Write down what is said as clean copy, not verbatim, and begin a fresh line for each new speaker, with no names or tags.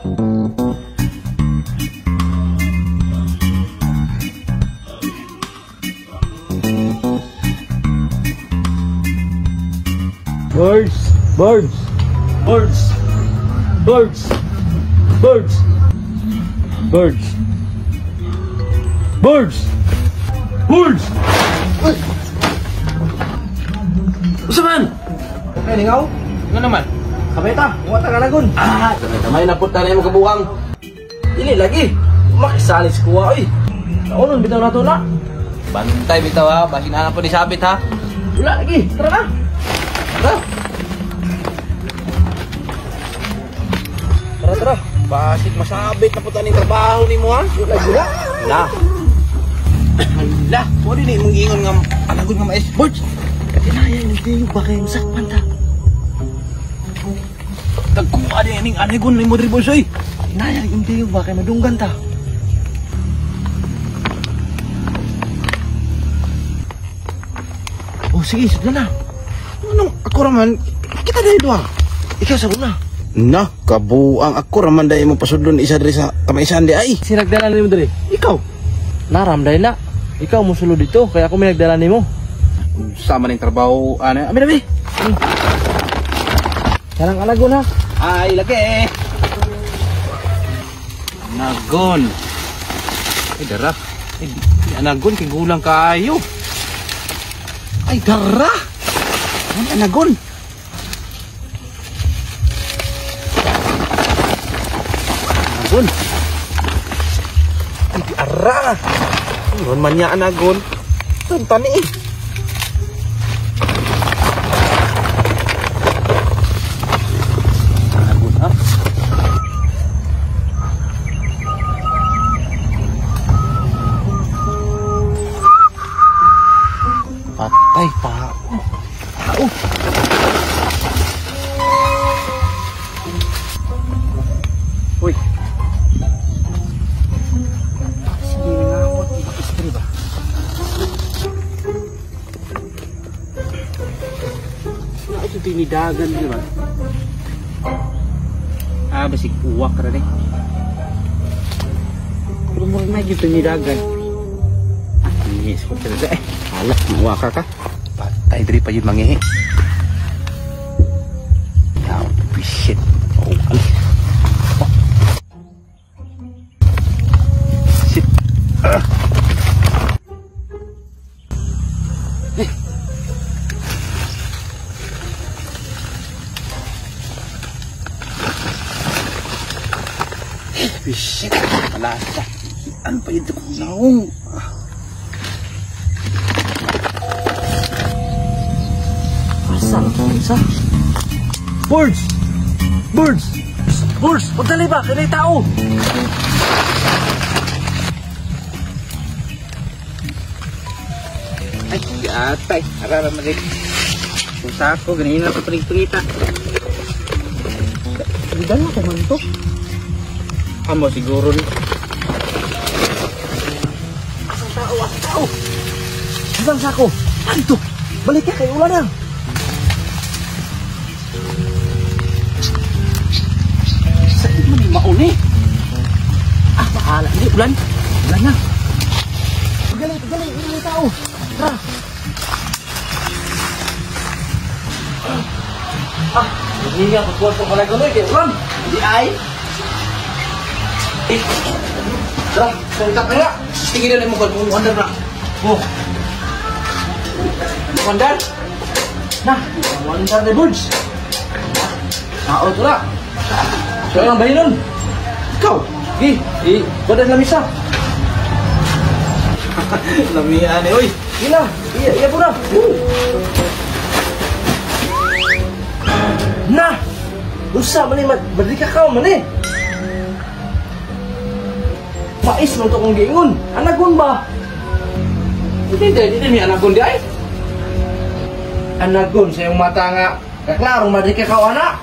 Birds, birds, birds, birds, birds, birds, birds, birds. Usa man?
Okay, ningaw?
Nga naman?
Kabeta, muwata ka lagun.
Damay na punta na yung kabuang.
Dili lagi. Makisalis kuha, oy. Naunon, bitaw na to na.
Bantay bitaw ha, basin na po ni sabit ha.
Wala lagi, tara na. Tara. Tara, tara. Basit masabit na po tayo ng trabaho ni mo ha. Wala, wala. Wala. Wala. Mo din mong ingon nga alagon nga mais. Birds. Katinaya hindi yung bakay yung sakpan ta. Tagkuha din yung anigon ni mo dribos oy. Katinaya hindi yung bakay madunggan ta. Oh sige, sudla na. Anong ako raman, kita dahil doang. Ikaw sa una. Na, kabuang ako raman dahil mo pasudlon isa dari sa kamaisan di ay.
Sinagdala ni mo dali?
Ikaw.
Naram dahil na. Ikaw mo sulod dito, kaya ako may nagdala ni mo.
Sama ng trabaho, ano? Abi, abi.
Sarang alagon ha.
Ay, lagi.
Anagon. Ay, dara. Ay, anagon, kigulang kayo.
Ay, dara. Ano anagon? Anagon. Ay, ara. Ano man niya anagon? Tantani eh. Anagon ha? Patay tao. Tao. Uy. Sige nga ako. Istri ba? Ito tinidagan di ba? Basik uwak ka rin eh. Pero mo rin medyo tinidagan. Yes, kung talaga eh. Alas, mawaka ka. Patay diri pa yun mangihi. Yaw, shit. Oh, alas. Oh. Shit. Eh. Shit. Malasa. Ano pa yun? Naong. Sa birds! Birds! Birds! Pagdali ba? Kaya tao! Ay, gatay. Arara malit. Kung sako, ganyan na ito palig-prita. Hindi na naman ito. Amo siguro ni. Asang tao? Asang tao? Asang sako? Ano ito? Balik ka kayo ulan na. Mauni. Bahala. Hindi, ulan. Ulan na. Pagaling, pagaling. Ini may tao. Tara. Hindi nga. Pagkuhan ko pala gano'n. Kaya ulan. Hindi ay. Tara. Salitak na nga. Tingin na mo kung umandar na. Umandar. Nah. Umandar na birds. Tao ito na. So ang bayi nun? Ikaw? Badan lamisa. Lamihan eh, oy. Gila, iya po na. Nah! Usa man eh, berdika ka man eh. Mais man ito kong giingon. Anagon ba? Hindi may anagon di ay. Anagon sa iyong mata nga. Kaklarong berdika ka anak.